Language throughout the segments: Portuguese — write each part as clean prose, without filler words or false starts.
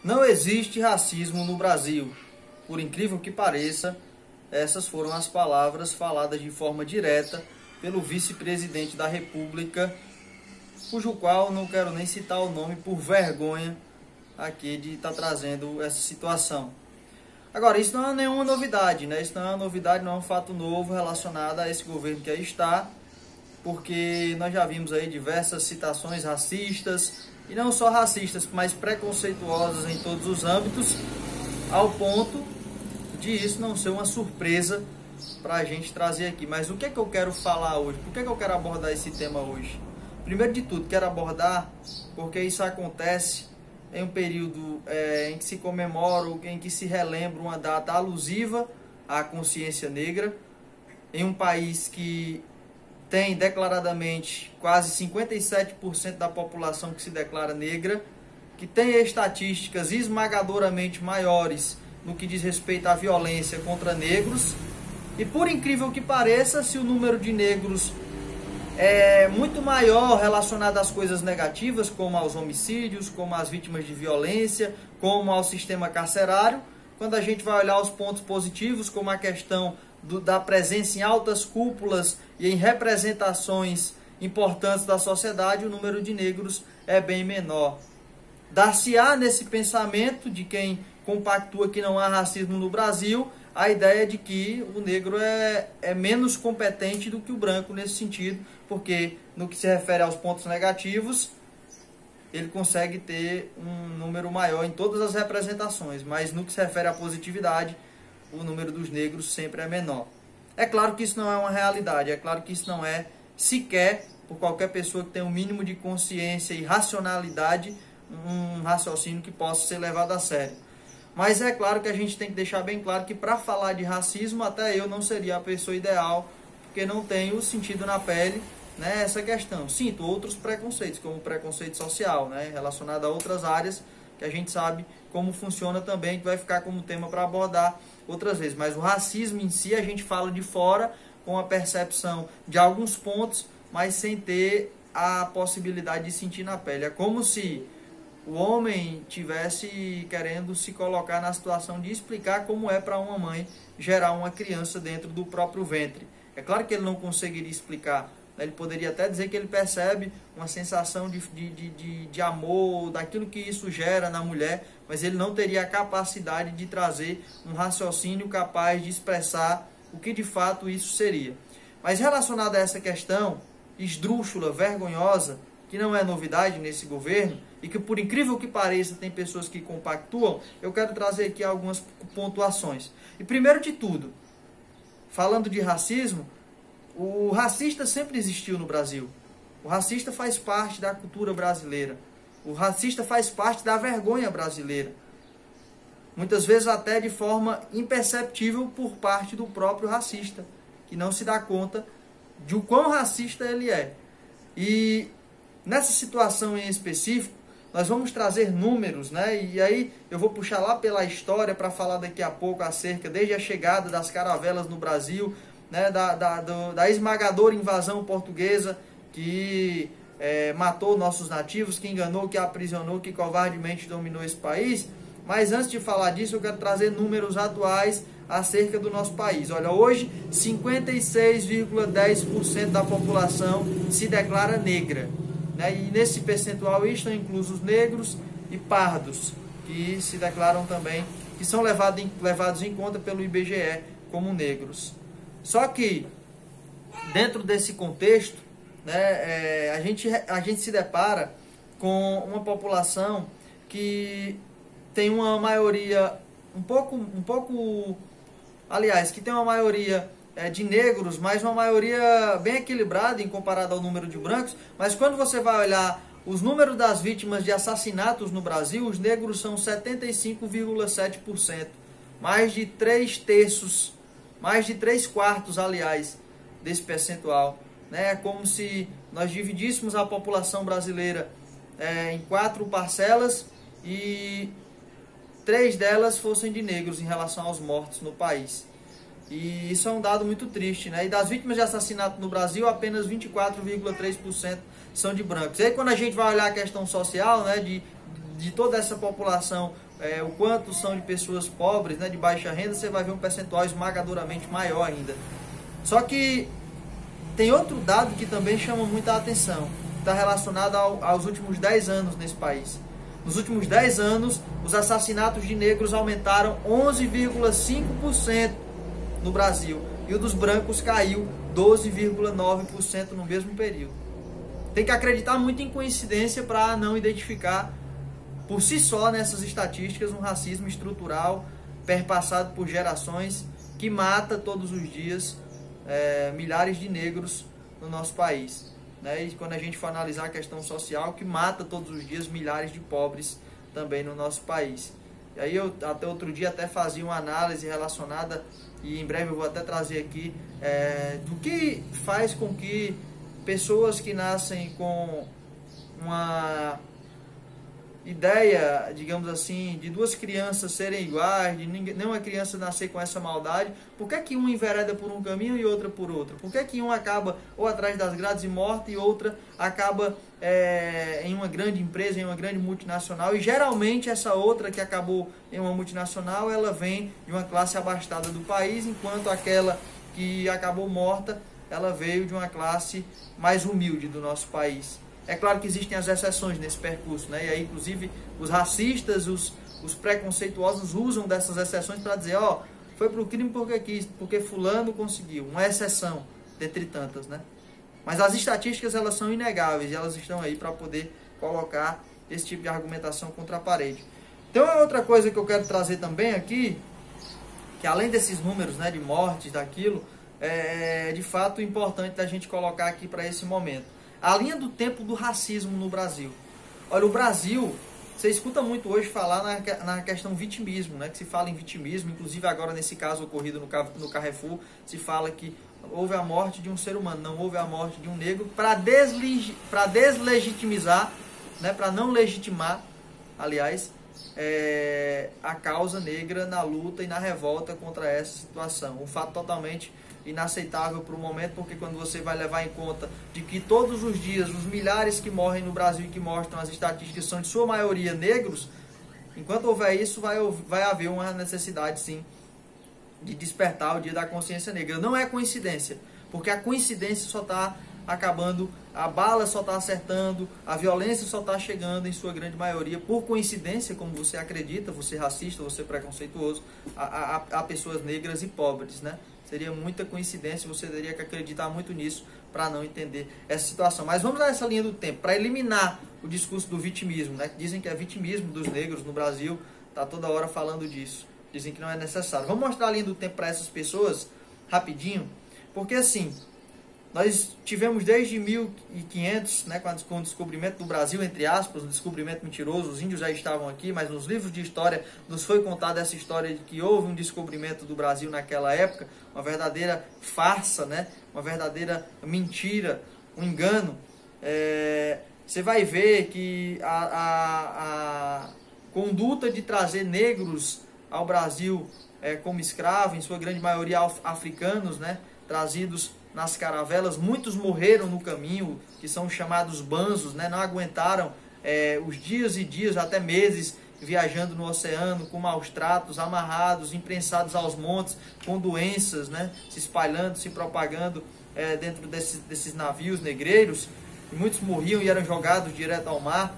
Não existe racismo no Brasil. Por incrível que pareça, essas foram as palavras faladas de forma direta pelo vice-presidente da República, cujo qual não quero nem citar o nome por vergonha aqui de estar trazendo essa situação. Agora, isso não é nenhuma novidade, né? Isso não é uma novidade, não é um fato novo relacionado a esse governo que aí está, porque nós já vimos aí diversas citações racistas, e não só racistas, mas preconceituosas em todos os âmbitos, ao ponto de isso não ser uma surpresa para a gente trazer aqui. Mas o que é que eu quero falar hoje? Por que é que eu quero abordar esse tema hoje? Primeiro de tudo, quero abordar porque isso acontece em um período em que se comemora, em que se relembra uma data alusiva à consciência negra, em um país que tem declaradamente quase 57% da população que se declara negra, que tem estatísticas esmagadoramente maiores no que diz respeito à violência contra negros. E por incrível que pareça, se o número de negros é muito maior relacionado às coisas negativas, como aos homicídios, como às vítimas de violência, como ao sistema carcerário, quando a gente vai olhar os pontos positivos, como a questão da presença em altas cúpulas e em representações importantes da sociedade, o número de negros é bem menor. Dar-se-á nesse pensamento de quem compactua que não há racismo no Brasil a ideia de que o negro é menos competente do que o branco nesse sentido, porque no que se refere aos pontos negativos, ele consegue ter um número maior em todas as representações, mas no que se refere à positividade, o número dos negros sempre é menor. É claro que isso não é uma realidade, é claro que isso não é sequer, por qualquer pessoa que tenha um mínimo de consciência e racionalidade, um raciocínio que possa ser levado a sério. Mas é claro que a gente tem que deixar bem claro que para falar de racismo, até eu não seria a pessoa ideal, porque não tenho sentido na pele, né, essa questão. Sinto outros preconceitos, como o preconceito social, né, relacionado a outras áreas, que a gente sabe como funciona também, que vai ficar como tema para abordar outras vezes. Mas o racismo em si, a gente fala de fora, com a percepção de alguns pontos, mas sem ter a possibilidade de sentir na pele. É como se o homem tivesse querendo se colocar na situação de explicar como é para uma mãe gerar uma criança dentro do próprio ventre. É claro que ele não conseguiria explicar, né? Ele poderia até dizer que ele percebe uma sensação de amor, daquilo que isso gera na mulher, mas ele não teria a capacidade de trazer um raciocínio capaz de expressar o que de fato isso seria. Mas relacionado a essa questão esdrúxula, vergonhosa, que não é novidade nesse governo, e que por incrível que pareça tem pessoas que compactuam, eu quero trazer aqui algumas pontuações. E primeiro de tudo, falando de racismo, o racista sempre existiu no Brasil. O racista faz parte da cultura brasileira. O racista faz parte da vergonha brasileira. Muitas vezes até de forma imperceptível por parte do próprio racista, que não se dá conta de o quão racista ele é. E nessa situação em específico, nós vamos trazer números, né? E aí eu vou puxar lá pela história para falar daqui a pouco acerca, desde a chegada das caravelas no Brasil, né? Da esmagadora invasão portuguesa que matou nossos nativos, que enganou, que aprisionou, que covardemente dominou esse país. Mas antes de falar disso, eu quero trazer números atuais acerca do nosso país. Olha, hoje 56,10% da população se declara negra, né? E nesse percentual estão inclusos negros e pardos, que se declaram também, que são levados em conta pelo IBGE como negros. Só que, dentro desse contexto, né, a gente se depara com uma população que tem uma maioria aliás, que tem uma maioria de negros, mas uma maioria bem equilibrada em comparado ao número de brancos. Mas quando você vai olhar os números das vítimas de assassinatos no Brasil, os negros são 75,7%. Mais de 3/3, mais de 3/4, aliás, desse percentual. É como se nós dividíssemos a população brasileira em 4 parcelas e 3 delas fossem de negros em relação aos mortos no país. E isso é um dado muito triste, né? E das vítimas de assassinato no Brasil, apenas 24,3% são de brancos. E aí quando a gente vai olhar a questão social, né, de toda essa população, o quanto são de pessoas pobres, né, de baixa renda, você vai ver um percentual esmagadoramente maior ainda. Só que tem outro dado que também chama muita atenção, está relacionado aos últimos 10 anos nesse país. Nos últimos 10 anos, os assassinatos de negros aumentaram 11,5% no Brasil. E o dos brancos caiu 12,9% no mesmo período. Tem que acreditar muito em coincidência para não identificar por si só nessas estatísticas um racismo estrutural perpassado por gerações que mata todos os dias milhares de negros no nosso país. Né? E quando a gente for analisar a questão social, que mata todos os dias milhares de pobres também no nosso país. E aí eu até outro dia até fazia uma análise relacionada, e em breve eu vou até trazer aqui, do que faz com que pessoas que nascem com uma ideia, digamos assim, de duas crianças serem iguais, de nenhuma criança nascer com essa maldade, por que que uma envereda por um caminho e outra por outro? Por que que uma acaba ou atrás das grades e morta e outra acaba em uma grande empresa, em uma grande multinacional? E geralmente essa outra que acabou em uma multinacional, ela vem de uma classe abastada do país, enquanto aquela que acabou morta, ela veio de uma classe mais humilde do nosso país. É claro que existem as exceções nesse percurso, né? E aí, inclusive, os racistas, os preconceituosos usam dessas exceções para dizer, ó, foi pro crime porque quis, porque fulano conseguiu. Uma exceção, dentre tantas, né? Mas as estatísticas, elas são inegáveis e elas estão aí para poder colocar esse tipo de argumentação contra a parede. Então, é outra coisa que eu quero trazer também aqui, que além desses números, né, de mortes, daquilo, é de fato importante da gente colocar aqui para esse momento. A linha do tempo do racismo no Brasil. Olha, o Brasil, você escuta muito hoje falar na questão vitimismo, né? Que se fala em vitimismo, inclusive agora nesse caso ocorrido no Carrefour, se fala que houve a morte de um ser humano, não houve a morte de um negro, para deslegitimizar, né? Para não legitimar, aliás, a causa negra na luta e na revolta contra essa situação. Um fato totalmente inaceitável para o momento, porque quando você vai levar em conta de que todos os dias os milhares que morrem no Brasil e que mostram as estatísticas são de sua maioria negros, enquanto houver isso, vai haver uma necessidade sim de despertar o dia da consciência negra. Não é coincidência, porque a coincidência só está acabando, a bala só está acertando, a violência só está chegando em sua grande maioria por coincidência, como você acredita, você racista, você preconceituoso, a pessoas negras e pobres, né? Seria muita coincidência, você teria que acreditar muito nisso para não entender essa situação. Mas vamos a essa linha do tempo, para eliminar o discurso do vitimismo, né? Que dizem que é vitimismo dos negros no Brasil, está toda hora falando disso. Dizem que não é necessário. Vamos mostrar a linha do tempo para essas pessoas, rapidinho, porque assim, nós tivemos desde 1500, né, com o descobrimento do Brasil, entre aspas, um descobrimento mentiroso, os índios já estavam aqui, mas nos livros de história nos foi contada essa história de que houve um descobrimento do Brasil naquela época, uma verdadeira farsa, né, uma verdadeira mentira, um engano. Você vai ver que a conduta de trazer negros ao Brasil como escravos, em sua grande maioria africanos, né, trazidos nas caravelas, muitos morreram no caminho, que são chamados banzos, né? Não aguentaram os dias e dias, até meses, viajando no oceano, com maus tratos, amarrados, imprensados aos montes, com doenças, né? Se espalhando, se propagando dentro desses navios negreiros, e muitos morriam e eram jogados direto ao mar.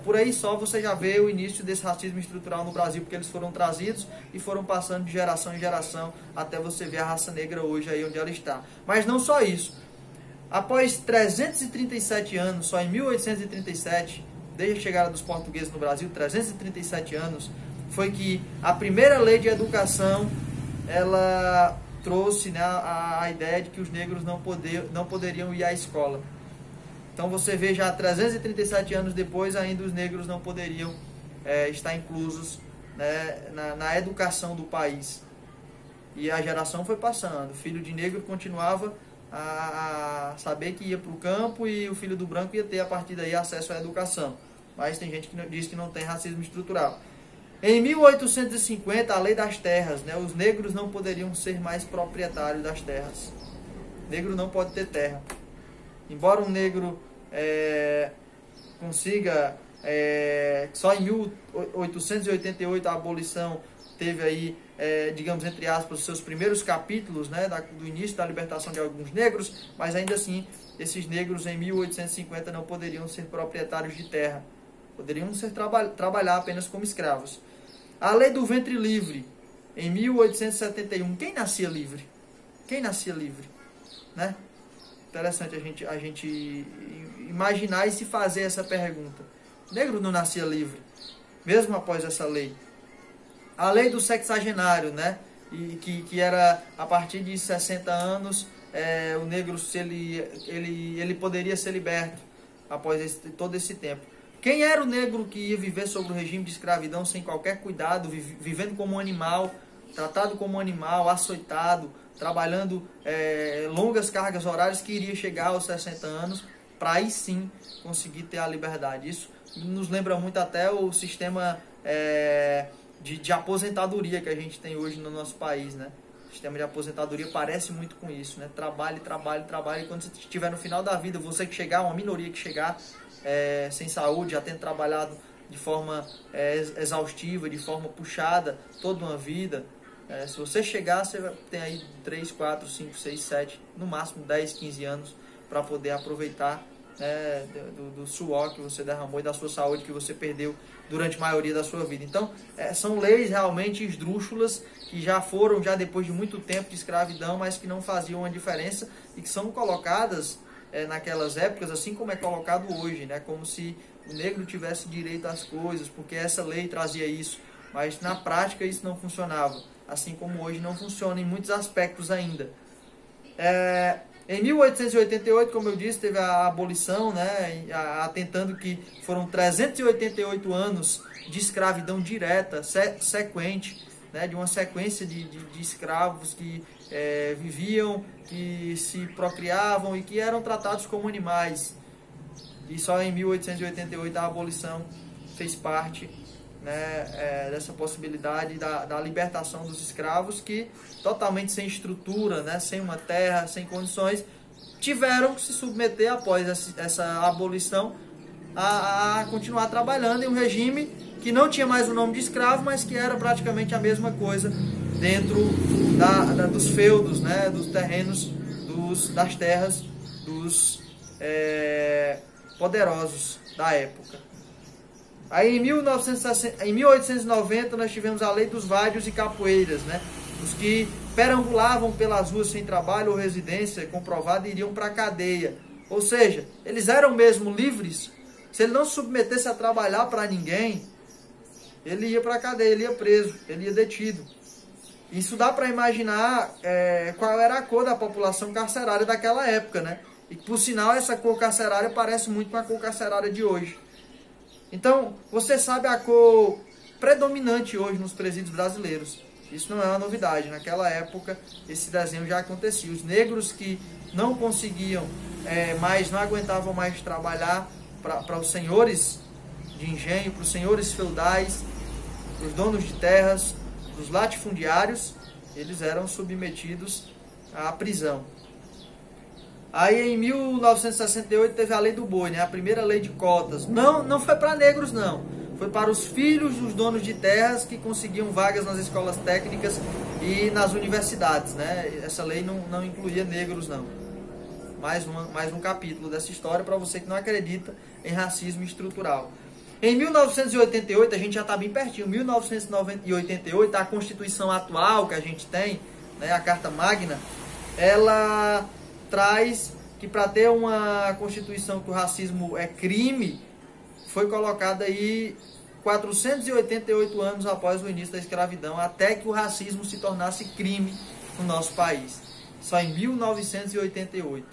Por aí só você já vê o início desse racismo estrutural no Brasil, porque eles foram trazidos e foram passando de geração em geração até você ver a raça negra hoje aí onde ela está. Mas não só isso. Após 337 anos, só em 1837, desde a chegada dos portugueses no Brasil, 337 anos, foi que a primeira lei de educação, ela trouxe, né, a ideia de que os negros não poderiam ir à escola. Então você vê já 337 anos depois, ainda os negros não poderiam estar inclusos, né, na educação do país. E a geração foi passando. O filho de negro continuava a saber que ia para o campo e o filho do branco ia ter a partir daí acesso à educação. Mas tem gente que diz que não tem racismo estrutural. Em 1850, a lei das terras, né, os negros não poderiam ser mais proprietários das terras. O negro não pode ter terra. Embora um negro consiga Só em 1888 a abolição teve aí, digamos, entre aspas, os seus primeiros capítulos, né, do início da libertação de alguns negros, mas ainda assim, esses negros em 1850 não poderiam ser proprietários de terra, poderiam trabalhar apenas como escravos. A lei do ventre livre, em 1871, quem nascia livre? Quem nascia livre? Né? Interessante a gente imaginar e se fazer essa pergunta. O negro não nascia livre, mesmo após essa lei. A lei do sexagenário, né? E que era a partir de 60 anos, o negro ele poderia ser liberto após todo esse tempo. Quem era o negro que ia viver sob o regime de escravidão sem qualquer cuidado, vivendo como um animal, tratado como um animal, açoitado, trabalhando longas cargas horárias, que iria chegar aos 60 anos para aí sim conseguir ter a liberdade? Isso nos lembra muito até o sistema de aposentadoria que a gente tem hoje no nosso país, né? O sistema de aposentadoria parece muito com isso, né? Trabalhe, trabalhe, trabalhe, e quando você estiver no final da vida, você que chegar, uma minoria que chegar sem saúde, já tendo trabalhado de forma exaustiva, de forma puxada, toda uma vida, se você chegar, você tem aí 3, 4, 5, 6, 7, no máximo 10, 15 anos para poder aproveitar do suor que você derramou e da sua saúde que você perdeu durante a maioria da sua vida. Então, são leis realmente esdrúxulas que já foram, já depois de muito tempo de escravidão, mas que não faziam uma diferença e que são colocadas naquelas épocas, assim como é colocado hoje, né? Como se o negro tivesse direito às coisas, porque essa lei trazia isso, mas na prática isso não funcionava, assim como hoje não funciona em muitos aspectos ainda. Em 1888, como eu disse, teve a abolição, né, atentando que foram 388 anos de escravidão direta, sequente, né, de uma sequência de escravos que viviam, que se procriavam e que eram tratados como animais. E só em 1888 a abolição fez parte, né, dessa possibilidade da libertação dos escravos, que totalmente sem estrutura, né, sem uma terra, sem condições, tiveram que se submeter após essa abolição a continuar trabalhando em um regime que não tinha mais o nome de escravo, mas que era praticamente a mesma coisa dentro dos feudos, né, dos terrenos, das terras dos poderosos da época. Aí em 1890 nós tivemos a lei dos vádios e capoeiras, né? Os que perambulavam pelas ruas sem trabalho ou residência comprovada iriam para a cadeia. Ou seja, eles eram mesmo livres. Se ele não se submetesse a trabalhar para ninguém, ele ia para a cadeia, ele ia preso, ele ia detido. Isso dá para imaginar qual era a cor da população carcerária daquela época, né? E por sinal essa cor carcerária parece muito com a cor carcerária de hoje. Então, você sabe a cor predominante hoje nos presídios brasileiros. Isso não é uma novidade. Naquela época, esse desenho já acontecia. Os negros que não conseguiam não aguentavam mais trabalhar para os senhores de engenho, para os senhores feudais, para os donos de terras, para os latifundiários, eles eram submetidos à prisão. Aí em 1968 teve a lei do boi, né? A primeira lei de cotas. Não foi para negros, não. Foi para os filhos dos donos de terras que conseguiam vagas nas escolas técnicas e nas universidades, né? Essa lei não incluía negros, não. Mais um capítulo dessa história para você que não acredita em racismo estrutural. Em 1988, a gente já está bem pertinho, 1988, a Constituição atual que a gente tem, né, a Carta Magna, ela traz que para ter uma Constituição que o racismo é crime, foi colocada aí 488 anos após o início da escravidão, até que o racismo se tornasse crime no nosso país. Só em 1988.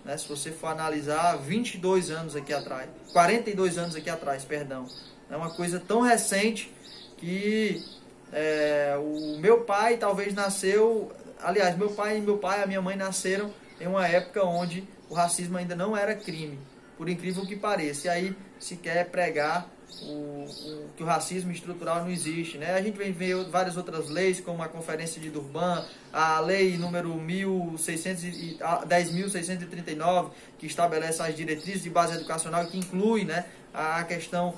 Né? Se você for analisar, 22 anos aqui atrás, 42 anos aqui atrás, perdão. É uma coisa tão recente que o meu pai talvez nasceu... Aliás, meu pai e a minha mãe nasceram em uma época onde o racismo ainda não era crime, por incrível que pareça. E aí se quer pregar que o racismo estrutural não existe, né? A gente vem ver várias outras leis, como a Conferência de Durban, a lei número 10.639, que estabelece as diretrizes de base educacional e que inclui, né, a questão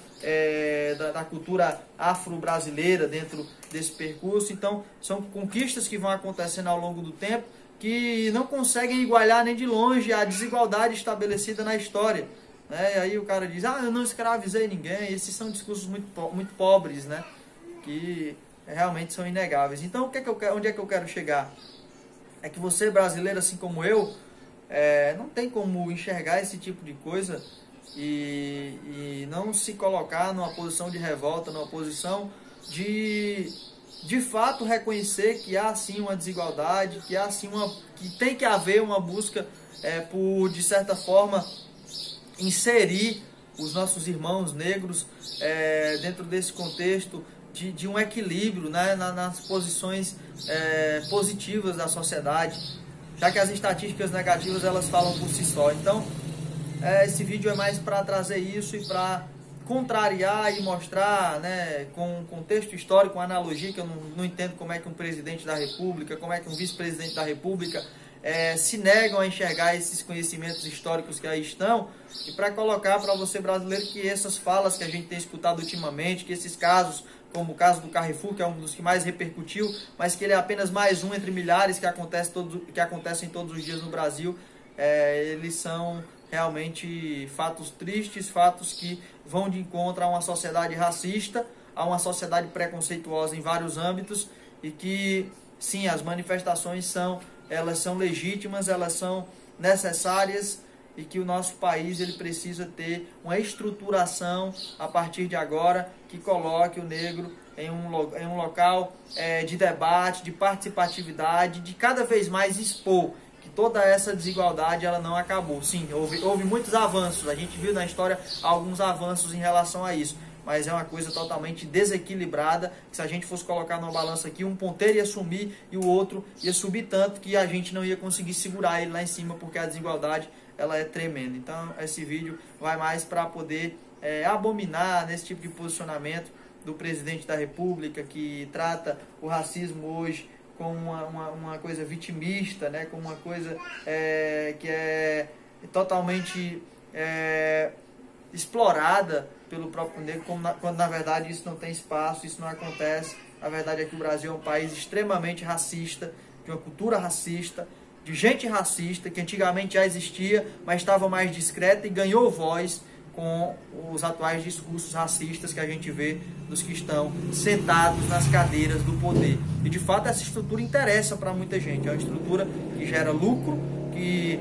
da cultura afro-brasileira dentro desse percurso. Então, são conquistas que vão acontecendo ao longo do tempo, que não conseguem igualar nem de longe a desigualdade estabelecida na história, né? E aí o cara diz, eu não escravizei ninguém. Esses são discursos muito pobres, né? Que realmente são inegáveis. Então, onde é que eu quero chegar? É que você, brasileiro, assim como eu, não tem como enxergar esse tipo de coisa e não se colocar numa posição de revolta, numa posição de fato reconhecer que há sim uma desigualdade, que há sim que tem que haver uma busca por, de certa forma, inserir os nossos irmãos negros dentro desse contexto de um equilíbrio, né, nas posições positivas da sociedade, já que as estatísticas negativas elas falam por si só. Então, esse vídeo é mais para trazer isso e para contrariar e mostrar, né, com contexto histórico, com analogia, que eu não entendo como é que um presidente da República, como é que um vice-presidente da República se negam a enxergar esses conhecimentos históricos que aí estão, e para colocar para você, brasileiro, que essas falas que a gente tem escutado ultimamente, que esses casos, como o caso do Carrefour, que é um dos que mais repercutiu, mas que ele é apenas mais um entre milhares que acontecem todos os dias no Brasil, eles são realmente fatos tristes, fatos que vão de encontro a uma sociedade racista, a uma sociedade preconceituosa em vários âmbitos, e que, sim, as manifestações elas são legítimas, elas são necessárias, e que o nosso país ele precisa ter uma estruturação a partir de agora que coloque o negro em um local de debate, de participatividade, de cada vez mais expor que toda essa desigualdade ela não acabou. Sim, houve muitos avanços, a gente viu na história alguns avanços em relação a isso, mas é uma coisa totalmente desequilibrada, que se a gente fosse colocar numa balança aqui, um ponteiro ia sumir e o outro ia subir tanto que a gente não ia conseguir segurar ele lá em cima, porque a desigualdade ela é tremenda. Então esse vídeo vai mais para poder abominar nesse tipo de posicionamento do presidente da República, que trata o racismo hoje como uma coisa vitimista, né? Como uma coisa que é totalmente explorada pelo próprio negro, quando na verdade isso não tem espaço, isso não acontece. A verdade é que o Brasil é um país extremamente racista, de uma cultura racista, de gente racista, que antigamente já existia, mas estava mais discreta e ganhou voz com os atuais discursos racistas que a gente vê dos que estão sentados nas cadeiras do poder. E de fato essa estrutura interessa para muita gente, é uma estrutura que gera lucro, que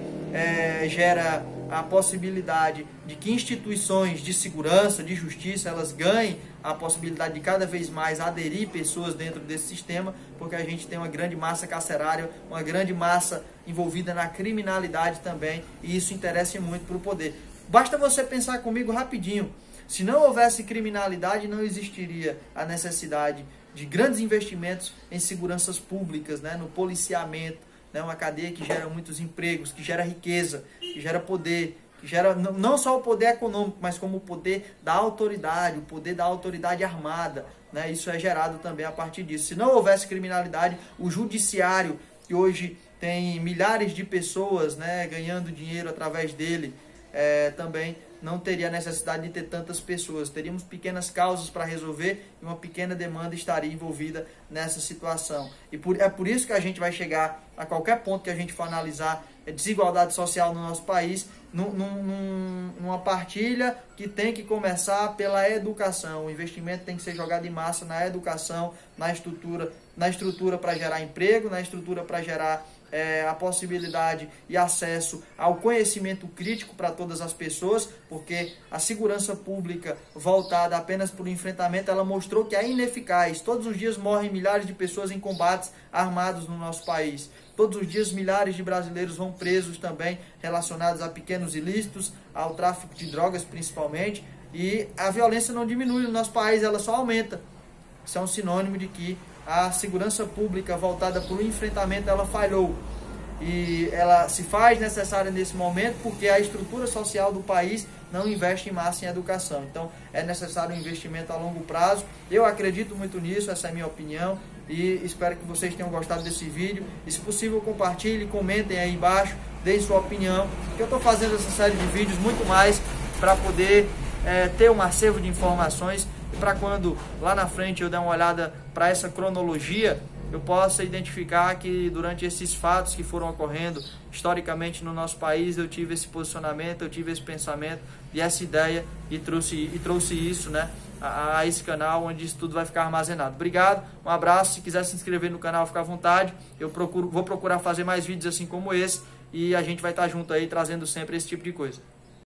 gera a possibilidade de que instituições de segurança, de justiça, elas ganhem a possibilidade de cada vez mais aderir pessoas dentro desse sistema, porque a gente tem uma grande massa carcerária, uma grande massa envolvida na criminalidade também, e isso interessa muito para o poder. Basta você pensar comigo rapidinho, se não houvesse criminalidade, não existiria a necessidade de grandes investimentos em seguranças públicas, né, no policiamento, uma cadeia que gera muitos empregos, que gera riqueza, que gera poder, que gera não só o poder econômico, mas como o poder da autoridade, o poder da autoridade armada, né? Isso é gerado também a partir disso. Se não houvesse criminalidade, o judiciário, que hoje tem milhares de pessoas, né, ganhando dinheiro através dele, também não teria necessidade de ter tantas pessoas. Teríamos pequenas causas para resolver e uma pequena demanda estaria envolvida nessa situação. E é por isso que a gente vai chegar a qualquer ponto que a gente for analisar desigualdade social no nosso país, numa partilha que tem que começar pela educação. O investimento tem que ser jogado em massa na educação, na estrutura para gerar emprego, na estrutura para gerar a possibilidade e acesso ao conhecimento crítico para todas as pessoas, porque a segurança pública voltada apenas para o enfrentamento, ela mostrou que é ineficaz. Todos os dias morrem milhares de pessoas em combates armados no nosso país. Todos os dias milhares de brasileiros vão presos também, relacionados a pequenos ilícitos, ao tráfico de drogas principalmente, e a violência não diminui no nosso país, ela só aumenta. Isso é um sinônimo de que a segurança pública voltada para o enfrentamento, ela falhou. E ela se faz necessária nesse momento porque a estrutura social do país não investe em massa em educação. Então, é necessário um investimento a longo prazo. Eu acredito muito nisso, essa é a minha opinião. E espero que vocês tenham gostado desse vídeo. E, se possível, compartilhem, comentem aí embaixo, deem sua opinião. Que eu estou fazendo essa série de vídeos muito mais para poder ter um acervo de informações e para quando lá na frente eu der uma olhada para essa cronologia, eu possa identificar que durante esses fatos que foram ocorrendo historicamente no nosso país, eu tive esse posicionamento, eu tive esse pensamento e essa ideia e trouxe isso, né, a esse canal onde isso tudo vai ficar armazenado. Obrigado, um abraço. Se quiser se inscrever no canal, fica à vontade. Vou procurar fazer mais vídeos assim como esse e a gente vai estar junto aí trazendo sempre esse tipo de coisa.